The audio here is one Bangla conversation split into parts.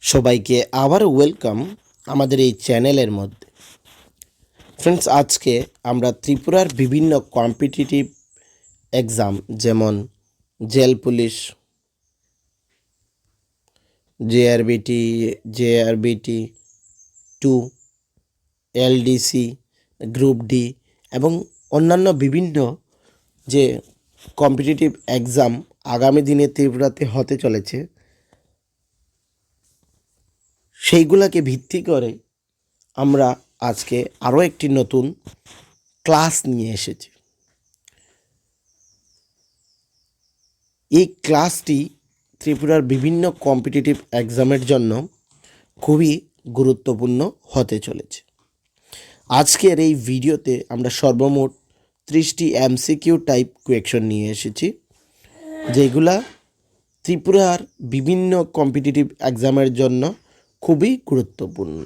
সবাইকে আবার ওয়েলকাম আমাদের এই চ্যানেলের মধ্যে। ফ্রেন্ডস, আজকে আমরা ত্রিপুরার বিভিন্ন কম্পিটিটিভ এক্সাম যেমন jail police, JRBT, JRBT 2, LDC, group D এবং অন্যান্য বিভিন্ন যে কম্পিটিটিভ এক্সাম আগামী দিনে ত্রিপুরাতে হতে চলেছে, সেইগুলোকে ভিত্তি করে আমরা আজকে আরও একটি নতুন ক্লাস নিয়ে এসেছি। এই ক্লাসটি ত্রিপুরার বিভিন্ন কম্পিটিটিভ এক্সামের জন্য খুবই গুরুত্বপূর্ণ হতে চলেছে। আজকের এই ভিডিওতে আমরা সর্বমোট 30টি এমসিকিউ টাইপ কোয়েকশন নিয়ে এসেছি, যেগুলা ত্রিপুরার বিভিন্ন কম্পিটিটিভ এক্সামের জন্য খুবই গুরুত্বপূর্ণ।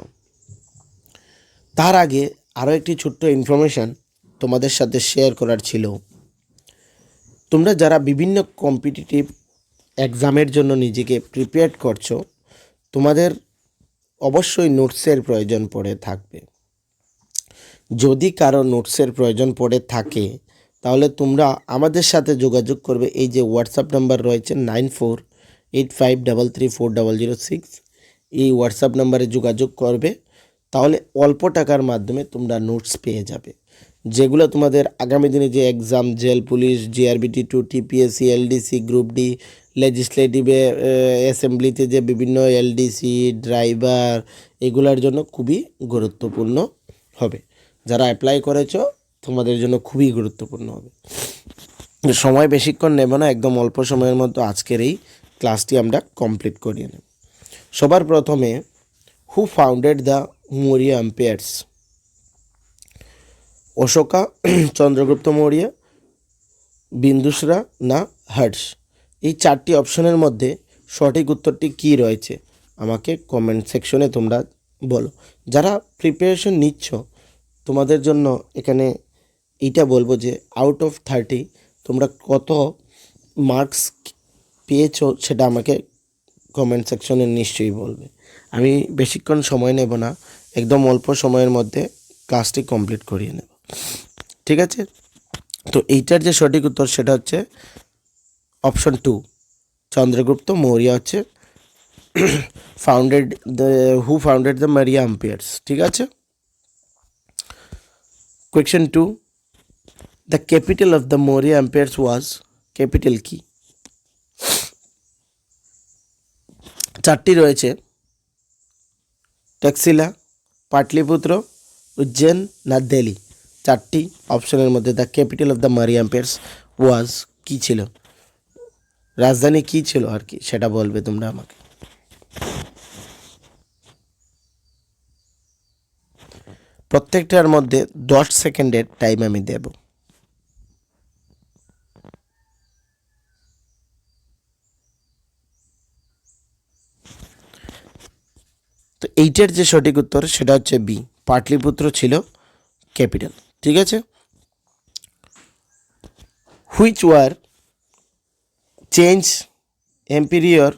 তার আগে আরও একটি ছোট্ট ইনফরমেশান তোমাদের সাথে শেয়ার করার ছিল। তোমরা যারা বিভিন্ন কম্পিটিটিভ এক্সামের জন্য নিজেকে প্রিপেয়ার করছো, তোমাদের অবশ্যই নোটসের প্রয়োজন পড়ে থাকবে। যদি কারো নোটসের প্রয়োজন পড়ে থাকে তাহলে তোমরা আমাদের সাথে যোগাযোগ করবে। এই যে হোয়াটসঅ্যাপ নাম্বার রয়েছে 9485334006, এই হোয়াটসঅ্যাপ নাম্বারে যোগাযোগ করবে। তাহলে অল্প টাকার মাধ্যমে তোমরা নোটস পেয়ে যাবে, যেগুলো তোমাদের আগামী দিনে যে exam jail police, JRBT 2, TPSC, LDC, group D, লেজিসলেটিভে অ্যাসেম্বলিতে যে বিভিন্ন এলডিসি ড্রাইভার, এগুলোর জন্য খুবই গুরুত্বপূর্ণ হবে। যারা অ্যাপ্লাই করেছো তোমাদের জন্য খুবই গুরুত্বপূর্ণ হবে। সময় বেশিক্ষণ নেব না, একদম অল্প সময়ের মধ্যে আজকের এই ক্লাসটি আমরা কমপ্লিট করিয়ে নেব। সবার প্রথমে, who founded the Maurya empires? Ashoka, Chandragupta Maurya, Bindusara না হর্ষ? এই চারটি অপশনের মধ্যে সঠিক উত্তরটি কী রয়েছে আমাকে কমেন্ট সেকশনে তোমরা বলো। যারা প্রিপারেশন নিচ্ছ তোমাদের জন্য এখানে এইটা বলবো যে আউট অফ 30 তোমরা কত মার্কস পেয়েছো সেটা আমাকে কমেন্ট সেকশনে নিশ্চয়ই বলবে। আমি বেশিক্ষণ সময় নেব না, একদম অল্প সময়ের মধ্যে ক্লাসটি কমপ্লিট করিয়ে নেব, ঠিক আছে? তো এইটার যে সঠিক উত্তর সেটা হচ্ছে অপশন 2, চন্দ্রগুপ্ত মৌর্য হচ্ছে হু ফাউন্ডেড দ্য মৌর্য এম্পায়ার্স, ঠিক আছে? Question 2, the capital of the Maurya empires was? Capital কি? চারটি রয়েছে, ট্যাক্সিলা, পাটলিপুত্র, উজ্জৈন না দিল্লি? চারটি অপশনের মধ্যে the capital of the Maurya empires was কী ছিল, রাজধানী কী ছিল আর কি, সেটা বলবে তোমরা আমাকে। প্রত্যেকটার মধ্যে 10 সেকেন্ডের টাইম আমি দেব। তো এইটার যে সঠিক উত্তর সেটা হচ্ছে বি, পাটলিপুত্র ছিল ক্যাপিটাল, ঠিক আছে? Which war change emperor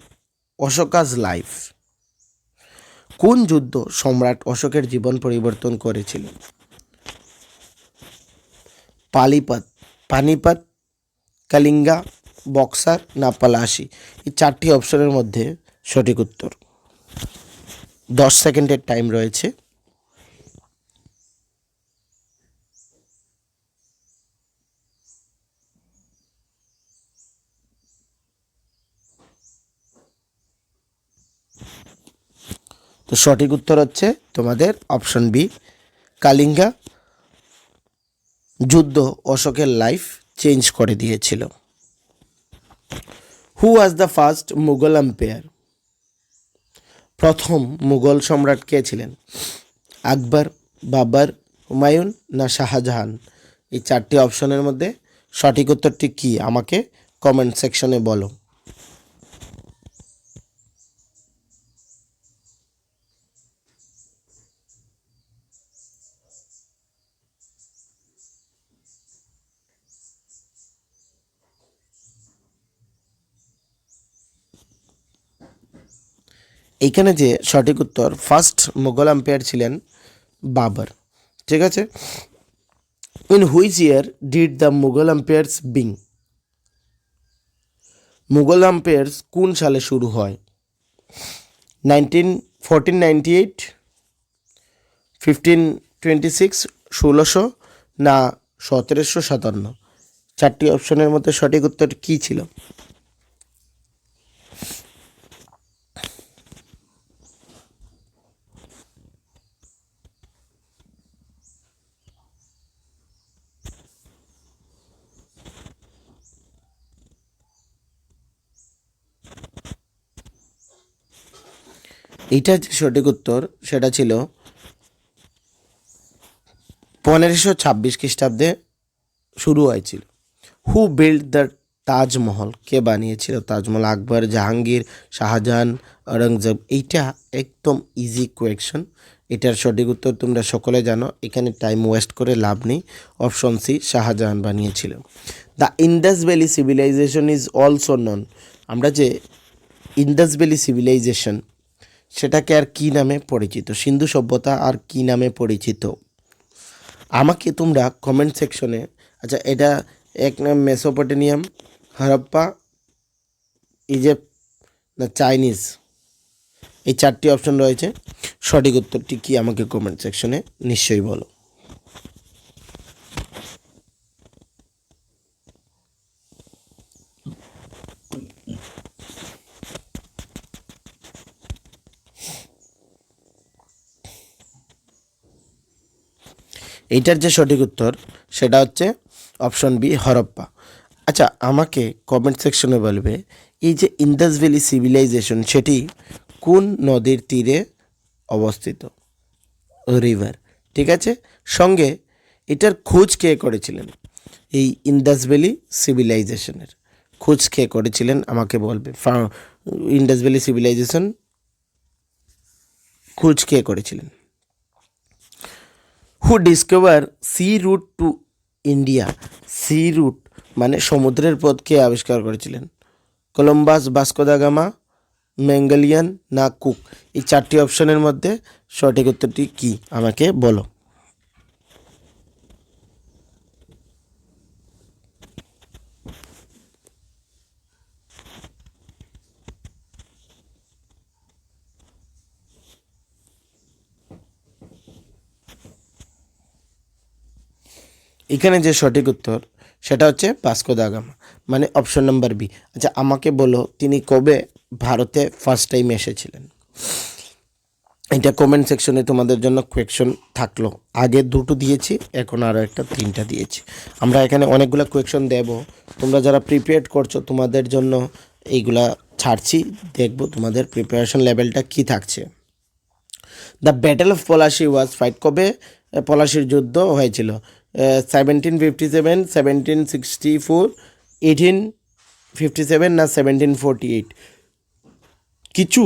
Ashoka's life? কোন যুদ্ধ সম্রাট অশোকের জীবন পরিবর্তন করেছিল? পানিপত, কালিঙ্গা, বক্সার না পলাশি? এই চারটি অপশনের মধ্যে সঠিক উত্তর। 10 সেকেন্ডের টাইম রয়েছে। তো সঠিক উত্তর হচ্ছে তোমাদের অপশন বি, কালিঙ্গা যুদ্ধ অশোকের লাইফ চেঞ্জ করে দিয়েছিল। Who was the first Mughal empire? প্রথম মুঘল সম্রাট কে ছিলেন? আকবর, বাবর, হুমায়ুন না শাহজাহান? এই চারটি অপশনের মধ্যে সঠিক উত্তরটি কি আমাকে কমেন্ট সেকশনে বলো। এইখানে যে সঠিক উত্তর, ফার্স্ট মুঘল এম্পায়ার ছিলেন বাবর। ঠিক আছে, in which year did the Mughal empires being? Mughal empires কোন সালে শুরু হয়? 1498, 1526, 1600 না 1757? চারটি অপশনের মধ্যে সঠিক উত্তর কী ছিল? এইটার যে সঠিক উত্তর সেটা ছিল 1526 খ্রিস্টাব্দে শুরু হয়েছিল। Who build the Taj Mahal? কে বানিয়েছিল তাজমহল? আকবর, জাহাঙ্গীর, শাহজাহান, ঔরঙ্গজেব? এইটা একদম ইজি কোয়েকশন। এটার সঠিক উত্তর তোমরা সকলে জানো, এখানে টাইম ওয়েস্ট করে লাভ নেই। অপশন সি, শাহজাহান বানিয়েছিল। The Indus valley civilisation is also known? আমরা যে ইন্দাস ভ্যালি সিভিলাইজেশন, সেটাকে আর কি নামে পরিচিত? সিন্ধু সভ্যতা আর কি নামে পরিচিত? আমাকে তোমরা কমেন্ট সেকশনে, আচ্ছা এটা এক নাম মেসোপটেমিয়াম, হরপ্পা, ইজিপ্ট না চাইনিজ, এই চারটি অপশন রয়েছে, সঠিক উত্তরটি কি আমাকে কমেন্ট সেকশনে নিশ্চয়ই বলো। এইটার যে সঠিক উত্তর সেটা হচ্ছে অপশন বি, হরপ্পা। আচ্ছা আমাকে কমেন্ট সেকশনে বলবে, এই যে ইন্দাস ভ্যালি সিভিলাইজেশন সেটি কোন নদীর তীরে অবস্থিত? রিভার। ঠিক আছে, সঙ্গে এটার খোঁজ কে করেছিলেন? এই ইন্দাস ভ্যালি সিভিলাইজেশনের খোঁজ কে করেছিলেন আমাকে বলবে। ইন্দাস ভ্যালি সিভিলাইজেশন খোঁজ কে করেছিলেন? Who discover sea route to India? Sea route মানে সমুদ্রের পথ কে আবিষ্কার করেছিলেন? Columbus, Vasco da Gama, Magellan না কুক? এই চারটি অপশনের মধ্যে সঠিক উত্তরটি কি আমাকে বলো। এখানে যে সঠিক উত্তর সেটা হচ্ছে ভাস্কো দা গামা, মানে অপশন নাম্বার বি। আচ্ছা আমাকে বলো, তিনি কবে ভারতে ফার্স্ট টাইম এসেছিলেন? এটা কমেন্ট সেকশনে তোমাদের জন্য কোয়েকশন থাকলো। আগে দুটো দিয়েছি, এখন আরও একটা তিনটা দিয়েছি। আমরা এখানে অনেকগুলো কোয়েকশন দেব, তোমরা যারা প্রিপেয়ার করছো তোমাদের জন্য এইগুলা ছাড়ছি, দেখবো তোমাদের প্রিপারেশন লেভেলটা কি থাকছে। The battle of Palashi was fight? কবে পলাশির যুদ্ধ হয়েছিল? 1757, 1764, 1857 না 1748? কিছু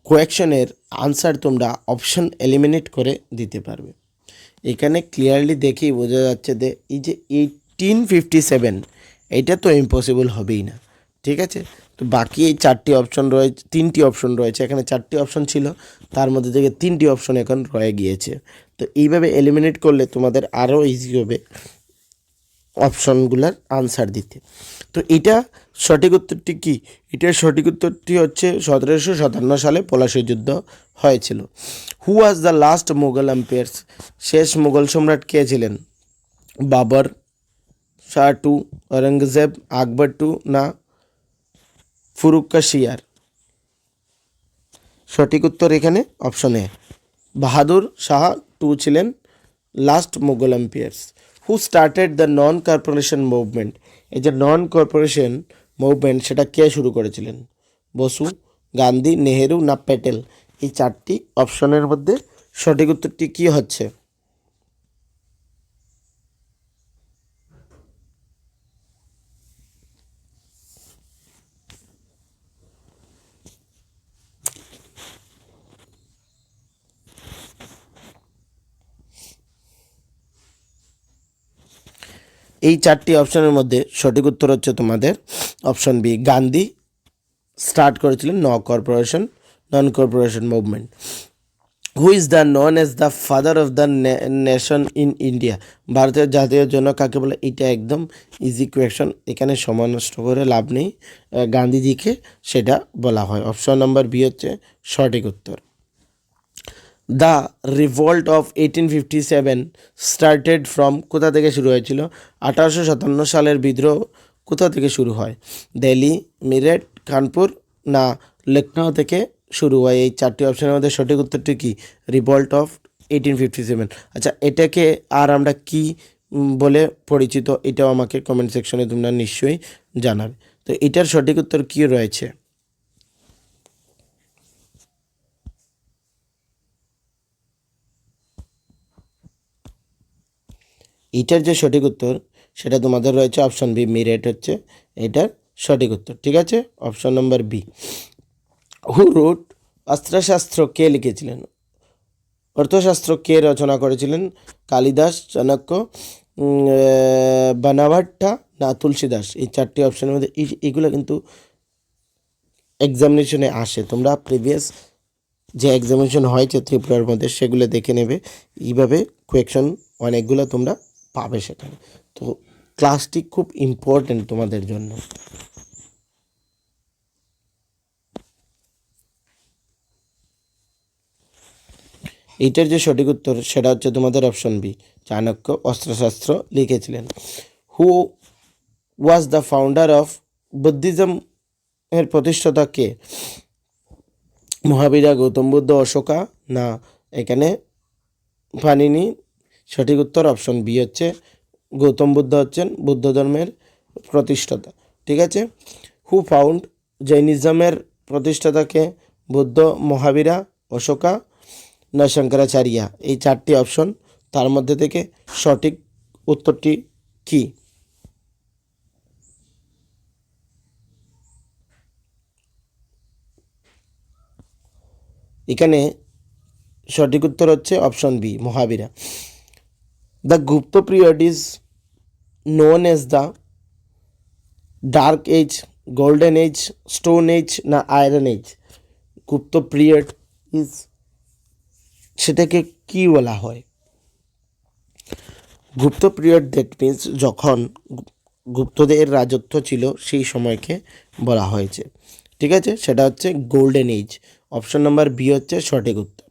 কোয়েকশনের আনসার তোমরা অপশন এলিমিনেট করে দিতে পারবে। এখানে ক্লিয়ারলি দেখেই বোঝা যাচ্ছে যে এই যে 1857, এটা তো ইম্পসিবল হবেই না। ঠিক আছে, তো বাকি এই চারটি অপশন রয়েছে, তিনটি অপশন রয়েছে, এখানে চারটি অপশন ছিল, তার মধ্যে থেকে তিনটি অপশন এখন রয়ে গিয়েছে। তো এইভাবে এলিমিনেট করলে তোমাদের আরও ইজি হবে অপশনগুলোর আনসার দিতে। তো এটা সঠিক উত্তরটি কি? এটার সঠিক উত্তরটি হচ্ছে 1757 সালে পলাশির যুদ্ধ হয়েছিল। Who was the last Mughal empires? শেষ মুঘল সম্রাট কে ছিলেন? বাবর, শাহ টু, ঔরঙ্গজেব, আকবর টু না ফুরুকাশিয়ার? সঠিক উত্তর এখানে option A, Bahadur Shah two ছিলেন last Mughal empires. Who started the non corporation movement? এই যে নন কর্পোরেশন মুভমেন্ট সেটা কে শুরু করেছিলেন? বসু, গান্ধী, নেহেরু না প্যাটেল? এই চারটি অপশনের মধ্যে সঠিক উত্তরটি কী হচ্ছে? এই চারটি অপশনের মধ্যে সঠিক উত্তর হচ্ছে তোমাদের অপশন বি, গান্ধী স্টার্ট করেছিলেন non corporation movement. Who is the known as the father of the nation in India? ভারতের জাতীয় জনক কাকে বলে? এটা একদম ইজি কোয়েশন, এখানে সময় নষ্ট করে লাভ নেই। গান্ধীজিকে সেটা বলা হয়। অপশন নাম্বার বি হচ্ছে সঠিক উত্তর। The revolt of 1857 started from, কোথা থেকে শুরু হয়েছিল? 1857 সালের বিদ্রোহ কোথা থেকে শুরু হয়? দিল্লি, মিরট, কানপুর না লখনৌ থেকে শুরু হয়? এই চারটি অপশনের মধ্যে সঠিক উত্তরটি কি? Revolt of 1857। আচ্ছা, এটাকে আর আমরা কি বলে পরিচিত, এটাও আমাকে কমেন্ট সেকশনে তোমরা নিশ্চয়ই জানাবে। তো এটার সঠিক উত্তর কী রয়েছে? এটার যে সঠিক উত্তর সেটা তোমাদের রয়েছে অপশন বি, মিরেট হচ্ছে এটার সঠিক উত্তর। ঠিক আছে, অপশন নম্বর বি। হু রোট অস্ত্রশাস্ত্র কে লিখেছিলেন? অর্থশাস্ত্র কে রচনা করেছিলেন? কালিদাস, চাণক্য, বানাভট্টা না তুলসীদাস? এই চারটি অপশনের মধ্যে এগুলো কিন্তু এক্সামিনেশনে আসে। তোমরা প্রিভিয়াস যে এক্সামিনেশন হয়েছে ত্রিপুরার মধ্যে সেগুলো দেখে নেবে। এইভাবে কোয়েকশন অনেকগুলো তোমরা পাবে সেখানে। তো ক্লাসটি খুব ইম্পর্টেন্ট তোমাদের জন্য। এইটার যে সঠিক উত্তর সেটা হচ্ছে তোমাদের অপশন বি, চাণক্য অস্ত্রশাস্ত্র লিখেছিলেন। Who was the founder of Buddhism এর প্রতিষ্ঠাতা কে? মহাবীরা, গৌতম বুদ্ধ, অশোকা না এখানে পানিনি? সঠিক উত্তর অপশন বি হচ্ছে গৌতম বুদ্ধ হচ্ছেন বুদ্ধ ধর্মের প্রতিষ্ঠাতা। ঠিক আছে। হু ফাউন্ড জৈনিজমের প্রতিষ্ঠাতাকে? বুদ্ধ, মহাবীরা, অশোকা না শঙ্করাচার্য? এই চারটি অপশন, তার মধ্যে থেকে সঠিক উত্তরটি কি? এখানে সঠিক উত্তর হচ্ছে option B, Mahavira. The Gupta period is known as the dark age, golden age, stone age না iron age? Gupta period is সেটাকে কি বলা হয়? গুপ্ত পিরিয়ড দ্যাট মিনস যখন গুপ্তদের রাজত্ব ছিল সেই সময়কে বলা হয়েছে। ঠিক আছে, সেটা হচ্ছে golden age. Option number B হচ্ছে সঠিক উত্তর।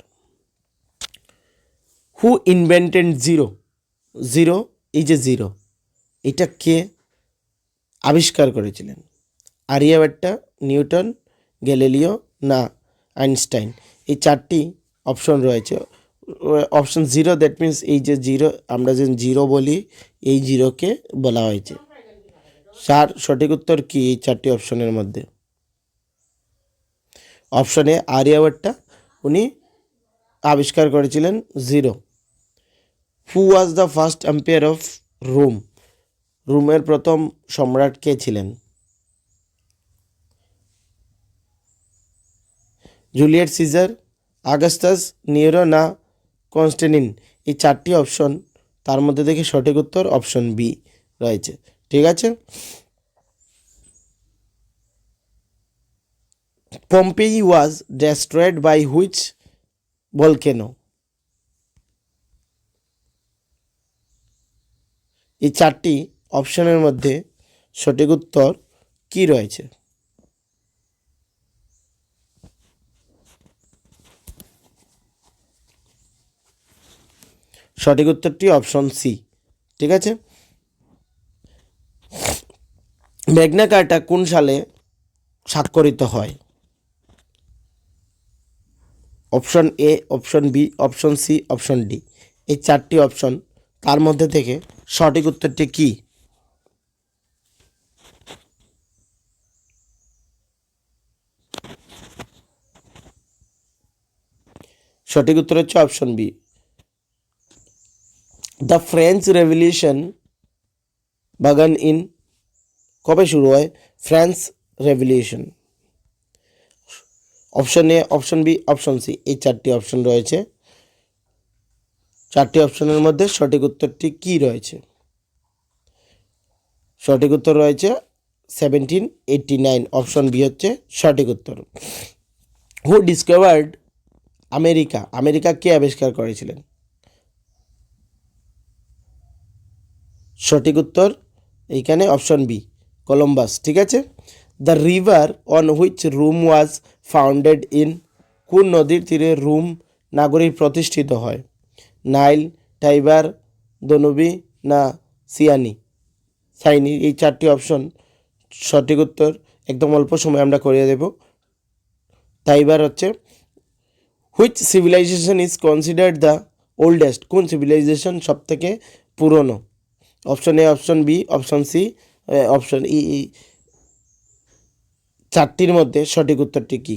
হু ইনভেন্টেড জিরো? জিরো, এই যে জিরো, এটা কে আবিষ্কার করেছিলেন? আরিয়াভট্টা, নিউটন, গ্যালিলিও না আইনস্টাইন? এই চারটি অপশন রয়েছে। অপশন জিরো দ্যাট মিনস এই যে জিরো, আমরা যে জিরো বলি এই জিরোকে বলা হয়েছে। সঠিক উত্তর কি এই চারটি অপশনের মধ্যে? অপশন এ আরিয়াভট্টা, উনি আবিষ্কার করেছিলেন zero. Who was the first empire of Rome? রোমের প্রথম সম্রাট কে ছিলেন? জুলিয়াস সিজার, আগাস্টাস, নিরো না কনস্ট্যান্টিন? এই চারটি অপশন, তার মধ্যে থেকে সঠিক উত্তর অপশন বি রয়েছে। ঠিক আছে। Pompeii was destroyed by which volcano? এই চারটি অপশনের মধ্যে সঠিক উত্তর কি রয়েছে? সঠিক উত্তরটি অপশন সি। ঠিক আছে। ম্যাগনা কার্টা কোন সালে স্বাক্ষরিত হয়? Option A, option B, option C, option D? এই চারটি অপশন, তার মধ্যে থেকে সঠিক উত্তরটি কি? সঠিক উত্তর হচ্ছে option B. The French revolution began in, কবে শুরু হয় France revolution? Option A, option B, option C? এই চারটি অপশন রয়েছে। চারটি অপশনের মধ্যে সঠিক উত্তরটি কি রয়েছে? সঠিক উত্তর রয়েছে 1789, অপশন বি হচ্ছে সঠিক উত্তর। হু ডিসকভার্ড আমেরিকা, আমেরিকা কে আবিষ্কার করেছিলেন? সঠিক উত্তর এইখানে অপশন বি, কলম্বাস। ঠিক আছে। The river on which Rome was founded in, কোন নদীর তীরে রোম নাগরিক প্রতিষ্ঠিত হয়? নাইল, টাইবার, দনুবি না সাইনি? এই চারটি অপশন সঠিক উত্তর একদম অল্প সময় আমরা করিয়ে দেব। টাইবার হচ্ছে। Which civilization is considered the oldest, কোন সিভিলাইজেশন সব থেকে পুরনো? Option A, option B, option C, option E. চারটির মধ্যে সঠিক উত্তরটি কি?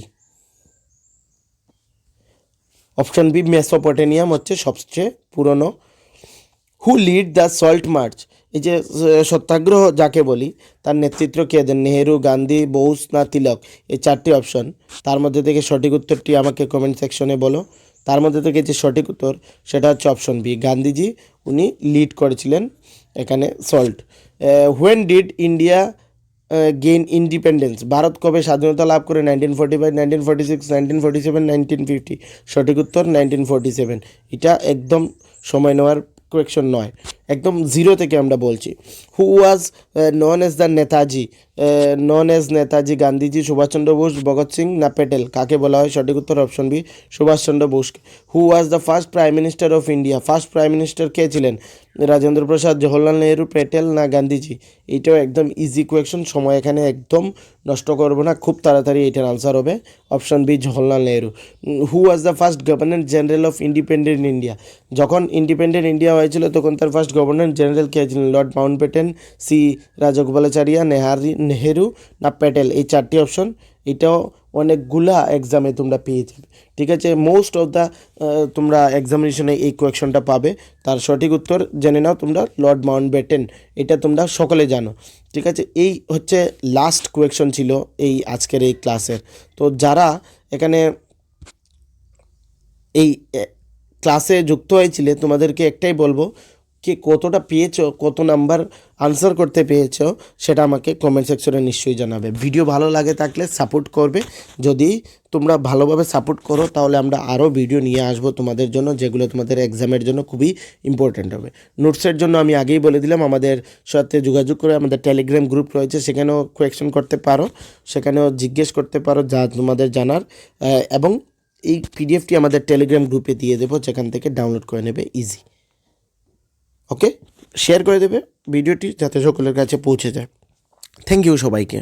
অপশন বি, মেসোপটেমিয়াম হচ্ছে সবচেয়ে পুরনো। হু লিড দ্য সল্ট মার্চ, এই যে সত্যাগ্রহ যাকে বলি তার নেতৃত্ব কে দেন? নেহেরু, গান্ধী, বোস না তিলক? এই চারটি অপশন, তার মধ্যে থেকে সঠিক উত্তরটি আমাকে কমেন্ট সেকশনে বলো। তার মধ্যে থেকে যে সঠিক উত্তর সেটা হচ্ছে অপশন বি, গান্ধীজি উনি লিড করেছিলেন এখানে salt. When did India gain independence, Bharat কবে স্বাধীনতা লাভ করে? 1945, 1946, 1947, 1950? সঠিক উত্তর 1947। এটা একদম সময় নেওয়ার কোয়েকশন নয়, একদম জিরো থেকে আমরা বলছি। Who was known as the Netaji, known as Netaji Gandhiji, Subhash Chandra Bose, Bhagat Singh না প্যাটেল? কাকে বলা হয়? সঠিক উত্তর অপশন বি, সুভাষচন্দ্র বোসকে। Who was the first prime minister of India, first prime minister কে ছিলেন? রাজেন্দ্র প্রসাদ, জওহরলাল নেহরু, প্যাটেল না গান্ধীজি? এইটাও একদম ইজি কোয়েকশন, সময় এখানে একদম নষ্ট করবো না, খুব তাড়াতাড়ি এটার আনসার হবে option B, Jawaharlal Nehru. Who was the first governor general of independent India, যখন ইন্ডিপেন্ডেন্ট ইন্ডিয়া হয়েছিল তখন তার ফার্স্ট গভর্নর জেনারেল কে ছিলেন? Lord Mountbatten, C Rajagopalachari, Nehru না প্যাটেল? এই চারটি অপশন, এটাও অনেকগুলা এক্সামে তোমরা পেয়ে যাবে। ঠিক আছে, মোস্ট অফ দ্য তোমরা এক্সামিনেশনে এই কোয়েকশনটা পাবে। তার সঠিক উত্তর জেনে নাও তোমরা, লর্ড মাউন্টব্যাটেন, এটা তোমরা সকলে জানো। ঠিক আছে, এই হচ্ছে লাস্ট কোয়েকশন ছিল এই আজকের এই ক্লাসের। তো যারা এখানে এই ক্লাসে যুক্ত হয়েছিলে তোমাদেরকে একটাই বলবো, কে কতটা পেয়েছো, কত নাম্বার আনসার করতে পেয়েছো সেটা আমাকে কমেন্ট সেকশনে নিশ্চয়ই জানাবে। ভিডিও ভালো লাগে থাকলে সাপোর্ট করবে, যদি তোমরা ভালোভাবে সাপোর্ট করো তাহলে আমরা আরও ভিডিও নিয়ে আসবো তোমাদের জন্য, যেগুলো তোমাদের এক্সামের জন্য খুবই ইম্পর্ট্যান্ট হবে। নোটসের জন্য আমি আগেই বলে দিলাম, আমাদের সাথে যোগাযোগ করে আমাদের টেলিগ্রাম গ্রুপ রয়েছে, সেখানেও কোয়েকশন করতে পারো, সেখানেও জিজ্ঞেস করতে পারো যা তোমাদের জানার। এবং এই পিডিএফটি আমাদের টেলিগ্রাম গ্রুপে দিয়ে দেবো, যেখান থেকে ডাউনলোড করে নেবে ইজি। ওকে, শেয়ার করে দেবে ভিডিওটি যাতে সকলের কাছে পৌঁছে যায়। থ্যাংক ইউ সবাইকে।